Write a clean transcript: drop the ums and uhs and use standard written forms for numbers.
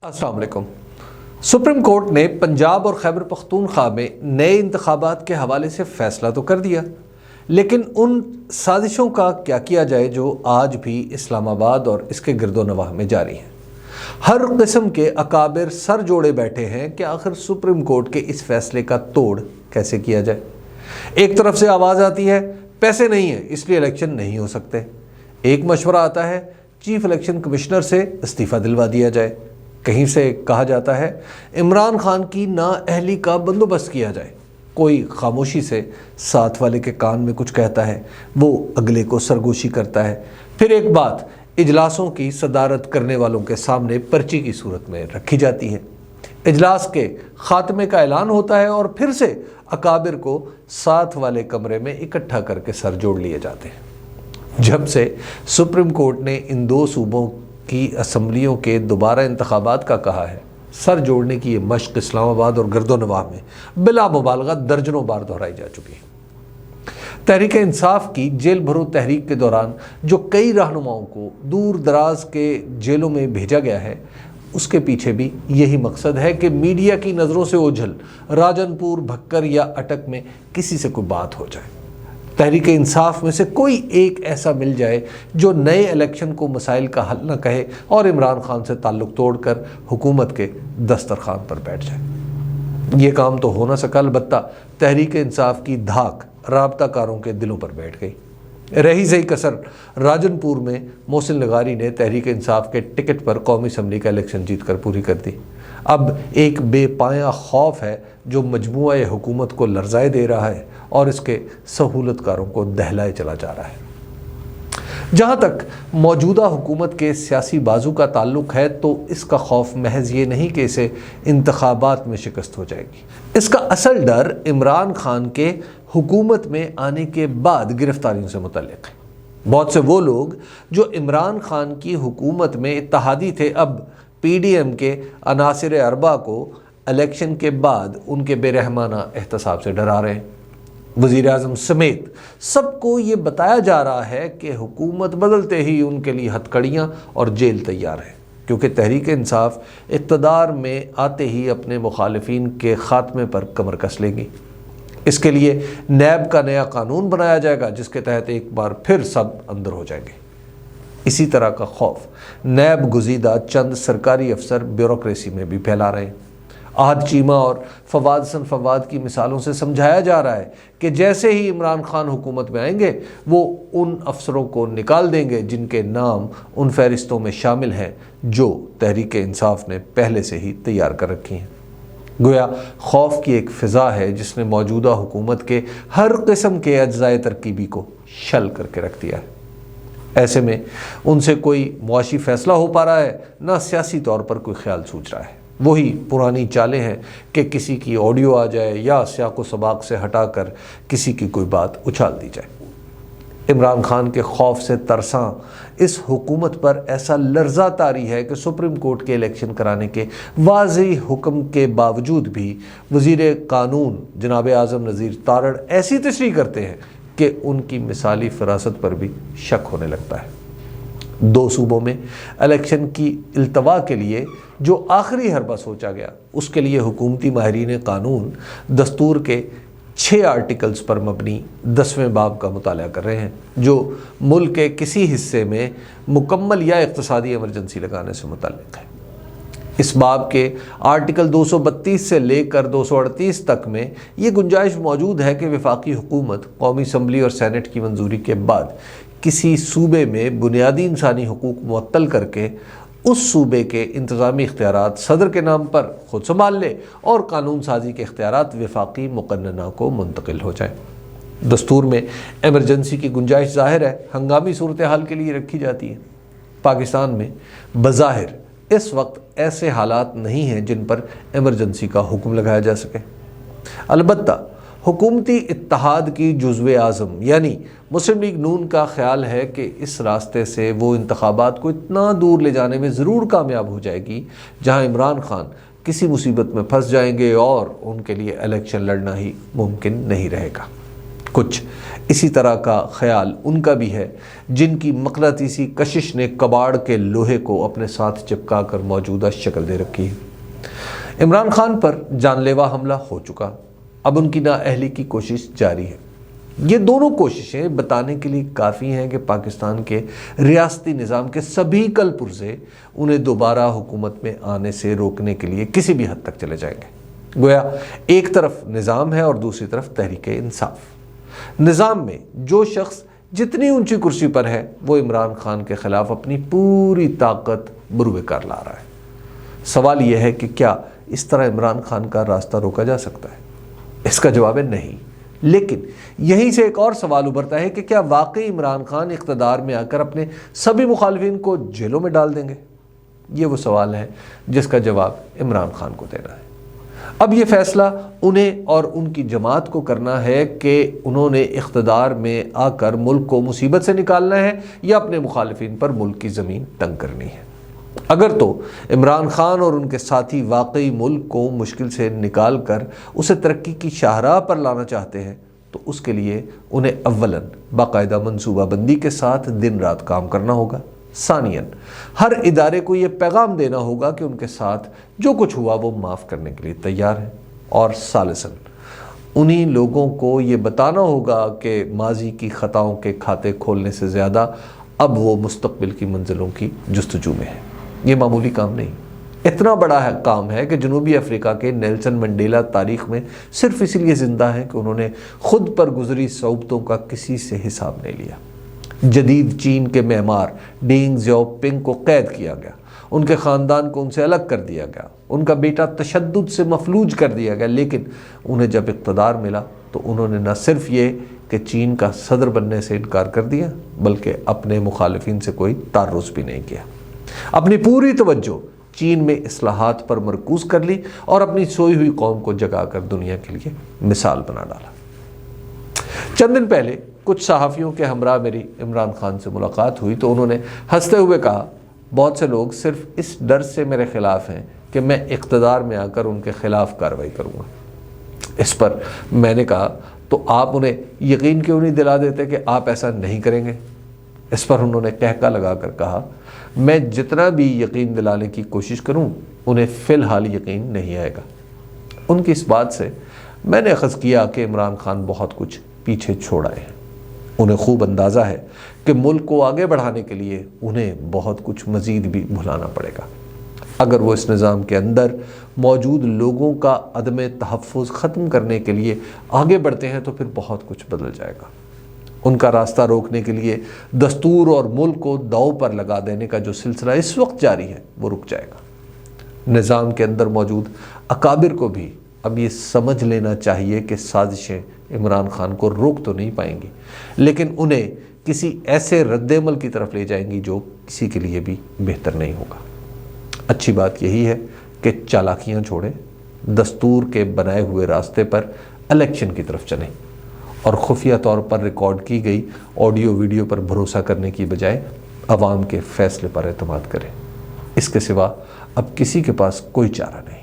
السلام علیکم۔ Supreme court نے پنجاب اور خیبر پختونخوا میں نئے انتخابات کے حوالے سے فیصلہ تو کر دیا، لیکن ان سازشوں کا کیا کیا جائے جو آج بھی اسلام آباد اور اس کے گرد و نواح میں جاری ہیں۔ ہر قسم کے اکابر سر جوڑے بیٹھے ہیں کہ آخر سپریم کورٹ کے اس فیصلے کا توڑ کیسے کیا جائے۔ ایک طرف سے آواز آتی ہے پیسے نہیں ہیں اس لیے الیکشن نہیں ہو سکتے، ایک مشورہ آتا ہے چیف الیکشن کمشنر سے استعفیٰ دلوا دیا جائے، کہیں سے کہا جاتا ہے عمران خان کی نااہلی کا بندوبست کیا جائے، کوئی خاموشی سے ساتھ والے کے کان میں کچھ کہتا ہے، وہ اگلے کو سرگوشی کرتا ہے، پھر ایک بات اجلاسوں کی صدارت کرنے والوں کے سامنے پرچی کی صورت میں رکھی جاتی ہے، اجلاس کے خاتمے کا اعلان ہوتا ہے اور پھر سے اکابر کو ساتھ والے کمرے میں اکٹھا کر کے سر جوڑ لیے جاتے ہیں۔ جب سے سپریم کورٹ نے ان دو صوبوں کی اسمبلیوں کے دوبارہ انتخابات کا کہا ہے، سر جوڑنے کی یہ مشق اسلام آباد اور گرد و نواح میں بلا مبالغہ درجنوں بار دہرائی جا چکی ہے۔ تحریک انصاف کی جیل بھرو تحریک کے دوران جو کئی رہنماؤں کو دور دراز کے جیلوں میں بھیجا گیا ہے، اس کے پیچھے بھی یہی مقصد ہے کہ میڈیا کی نظروں سے اوجھل راجن پور، بھکر یا اٹک میں کسی سے کوئی بات ہو جائے، تحریک انصاف میں سے کوئی ایک ایسا مل جائے جو نئے الیکشن کو مسائل کا حل نہ کہے اور عمران خان سے تعلق توڑ کر حکومت کے دسترخوان پر بیٹھ جائے۔ یہ کام تو ہو نہ سکا، البتہ تحریک انصاف کی دھاک رابطہ کاروں کے دلوں پر بیٹھ گئی۔ رہی زئی کسر راجن پور میں محسن لغاری نے تحریک انصاف کے ٹکٹ پر قومی اسمبلی کا الیکشن جیت کر پوری کر دی۔ اب ایک بے پایہ خوف ہے جو مجموعہ حکومت کو لرزائے دے رہا ہے اور اس کے سہولت کاروں کو دہلائے چلا جا رہا ہے۔ جہاں تک موجودہ حکومت کے سیاسی بازو کا تعلق ہے تو اس کا خوف محض یہ نہیں کہ اسے انتخابات میں شکست ہو جائے گی، اس کا اصل ڈر عمران خان کے حکومت میں آنے کے بعد گرفتاریوں سے متعلق ہے۔ بہت سے وہ لوگ جو عمران خان کی حکومت میں اتحادی تھے، اب پی ڈی ایم کے عناصر اربعہ کو الیکشن کے بعد ان کے بے رحمانہ احتساب سے ڈرا رہے ہیں۔ وزیر اعظم سمیت سب کو یہ بتایا جا رہا ہے کہ حکومت بدلتے ہی ان کے لیے ہتھکڑیاں اور جیل تیار ہے، کیونکہ تحریک انصاف اقتدار میں آتے ہی اپنے مخالفین کے خاتمے پر کمر کس لے گی۔ اس کے لیے نیب کا نیا قانون بنایا جائے گا جس کے تحت ایک بار پھر سب اندر ہو جائیں گے۔ اسی طرح کا خوف نیب گزیدہ چند سرکاری افسر بیوروکریسی میں بھی پھیلا رہے ہیں۔ احد چیمہ اور فواد حسن فواد کی مثالوں سے سمجھایا جا رہا ہے کہ جیسے ہی عمران خان حکومت میں آئیں گے وہ ان افسروں کو نکال دیں گے جن کے نام ان فہرستوں میں شامل ہیں جو تحریک انصاف نے پہلے سے ہی تیار کر رکھی ہیں۔ گویا خوف کی ایک فضا ہے جس نے موجودہ حکومت کے ہر قسم کے اجزائے ترکیبی کو شل کر کے رکھ دیا ہے۔ ایسے میں ان سے کوئی معاشی فیصلہ ہو پا رہا ہے، نہ سیاسی طور پر کوئی خیال سوچ رہا ہے۔ وہی پرانی چالیں ہیں کہ کسی کی آڈیو آ جائے یا سیاق و سباق سے ہٹا کر کسی کی کوئی بات اچھال دی جائے۔ عمران خان کے خوف سے ترساں اس حکومت پر ایسا لرزہ طاری ہے کہ سپریم کورٹ کے الیکشن کرانے کے واضح حکم کے باوجود بھی وزیر قانون جناب اعظم نذیر تارڑ ایسی تشریح کرتے ہیں کہ ان کی مثالی فراست پر بھی شک ہونے لگتا ہے۔ دو صوبوں میں الیکشن کی التوا کے لیے جو آخری حربہ سوچا گیا، اس کے لیے حکومتی ماہرین قانون دستور کے 6 آرٹیکلز پر مبنی 10ویں باب کا مطالعہ کر رہے ہیں جو ملک کے کسی حصے میں مکمل یا اقتصادی ایمرجنسی لگانے سے متعلق ہے۔ اس باب کے آرٹیکل 232 سے لے کر 238 تک میں یہ گنجائش موجود ہے کہ وفاقی حکومت قومی اسمبلی اور سینٹ کی منظوری کے بعد کسی صوبے میں بنیادی انسانی حقوق معطل کر کے اس صوبے کے انتظامی اختیارات صدر کے نام پر خود سنبھال لے اور قانون سازی کے اختیارات وفاقی مقننہ کو منتقل ہو جائیں۔ دستور میں ایمرجنسی کی گنجائش ظاہر ہے ہنگامی صورتحال کے لیے رکھی جاتی ہے۔ پاکستان میں بظاہر اس وقت ایسے حالات نہیں ہیں جن پر ایمرجنسی کا حکم لگایا جا سکے، البتہ حکومتی اتحاد کی جزو اعظم یعنی مسلم لیگ نون کا خیال ہے کہ اس راستے سے وہ انتخابات کو اتنا دور لے جانے میں ضرور کامیاب ہو جائے گی جہاں عمران خان کسی مصیبت میں پھنس جائیں گے اور ان کے لیے الیکشن لڑنا ہی ممکن نہیں رہے گا۔ کچھ اسی طرح کا خیال ان کا بھی ہے جن کی مقناطیسی کشش نے کباڑ کے لوہے کو اپنے ساتھ چپکا کر موجودہ شکل دے رکھی ہے۔ عمران خان پر جان لیوا حملہ ہو چکا، اب ان کی نااہلی کی کوشش جاری ہے۔ یہ دونوں کوششیں بتانے کے لیے کافی ہیں کہ پاکستان کے ریاستی نظام کے سبھی کل پرزے انہیں دوبارہ حکومت میں آنے سے روکنے کے لیے کسی بھی حد تک چلے جائیں گے۔ گویا ایک طرف نظام ہے اور دوسری طرف تحریک انصاف۔ نظام میں جو شخص جتنی اونچی کرسی پر ہے وہ عمران خان کے خلاف اپنی پوری طاقت بروئے کار لا رہا ہے۔ سوال یہ ہے کہ کیا اس طرح عمران خان کا راستہ روکا جا سکتا ہے؟ اس کا جواب ہے نہیں۔ لیکن یہیں سے ایک اور سوال ابھرتا ہے کہ کیا واقعی عمران خان اقتدار میں آ کر اپنے سبھی مخالفین کو جیلوں میں ڈال دیں گے؟ یہ وہ سوال ہے جس کا جواب عمران خان کو دینا ہے۔ اب یہ فیصلہ انہیں اور ان کی جماعت کو کرنا ہے کہ انہوں نے اقتدار میں آ کر ملک کو مصیبت سے نکالنا ہے یا اپنے مخالفین پر ملک کی زمین تنگ کرنی ہے۔ اگر تو عمران خان اور ان کے ساتھی واقعی ملک کو مشکل سے نکال کر اسے ترقی کی شاہراہ پر لانا چاہتے ہیں تو اس کے لیے انہیں اولاً باقاعدہ منصوبہ بندی کے ساتھ دن رات کام کرنا ہوگا۔ ثانیاً ہر ادارے کو یہ پیغام دینا ہوگا کہ ان کے ساتھ جو کچھ ہوا وہ معاف کرنے کے لیے تیار ہے، اور ثالثاً انہی لوگوں کو یہ بتانا ہوگا کہ ماضی کی خطاؤں کے کھاتے کھولنے سے زیادہ اب وہ مستقبل کی منزلوں کی جستجو میں ہے۔ یہ معمولی کام نہیں، اتنا بڑا کام ہے کہ جنوبی افریقہ کے نیلسن منڈیلا تاریخ میں صرف اسی لیے زندہ ہیں کہ انہوں نے خود پر گزری صعوبتوں کا کسی سے حساب نہیں لیا۔ جدید چین کے معمار ڈینگ زیاؤ پنگ کو قید کیا گیا، ان کے خاندان کو ان سے الگ کر دیا گیا، ان کا بیٹا تشدد سے مفلوج کر دیا گیا، لیکن انہیں جب اقتدار ملا تو انہوں نے نہ صرف یہ کہ چین کا صدر بننے سے انکار کر دیا بلکہ اپنے مخالفین سے کوئی تعرض بھی نہیں کیا۔ اپنی پوری توجہ چین میں اصلاحات پر مرکوز کر لی اور اپنی سوئی ہوئی قوم کو جگا کر دنیا کے لیے مثال بنا ڈالا۔ چند دن پہلے کچھ صحافیوں کے ہمراہ میری عمران خان سے ملاقات ہوئی تو انہوں نے ہنستے ہوئے کہا، بہت سے لوگ صرف اس ڈر سے میرے خلاف ہیں کہ میں اقتدار میں آ کر ان کے خلاف کارروائی کروں گا۔ اس پر میں نے کہا، تو آپ انہیں یقین کیوں نہیں دلا دیتے کہ آپ ایسا نہیں کریں گے؟ اس پر انہوں نے قہقہ لگا کر کہا، میں جتنا بھی یقین دلانے کی کوشش کروں انہیں فی الحال یقین نہیں آئے گا۔ ان کی اس بات سے میں نے اخذ کیا کہ عمران خان بہت کچھ پیچھے چھوڑ آئے ہیں۔ انہیں خوب اندازہ ہے کہ ملک کو آگے بڑھانے کے لیے انہیں بہت کچھ مزید بھی بھلانا پڑے گا۔ اگر وہ اس نظام کے اندر موجود لوگوں کا عدم تحفظ ختم کرنے کے لیے آگے بڑھتے ہیں تو پھر بہت کچھ بدل جائے گا۔ ان کا راستہ روکنے کے لیے دستور اور ملک کو داؤ پر لگا دینے کا جو سلسلہ اس وقت جاری ہے وہ رک جائے گا۔ نظام کے اندر موجود اکابر کو بھی اب یہ سمجھ لینا چاہیے کہ سازشیں عمران خان کو روک تو نہیں پائیں گی لیکن انہیں کسی ایسے رد عمل کی طرف لے جائیں گی جو کسی کے لیے بھی بہتر نہیں ہوگا۔ اچھی بات یہی ہے کہ چالاکیاں چھوڑیں، دستور کے بنائے ہوئے راستے پر الیکشن کی طرف چلیں اور خفیہ طور پر ریکارڈ کی گئی آڈیو ویڈیو پر بھروسہ کرنے کی بجائے عوام کے فیصلے پر اعتماد کریں۔ اس کے سوا اب کسی کے پاس کوئی چارہ نہیں۔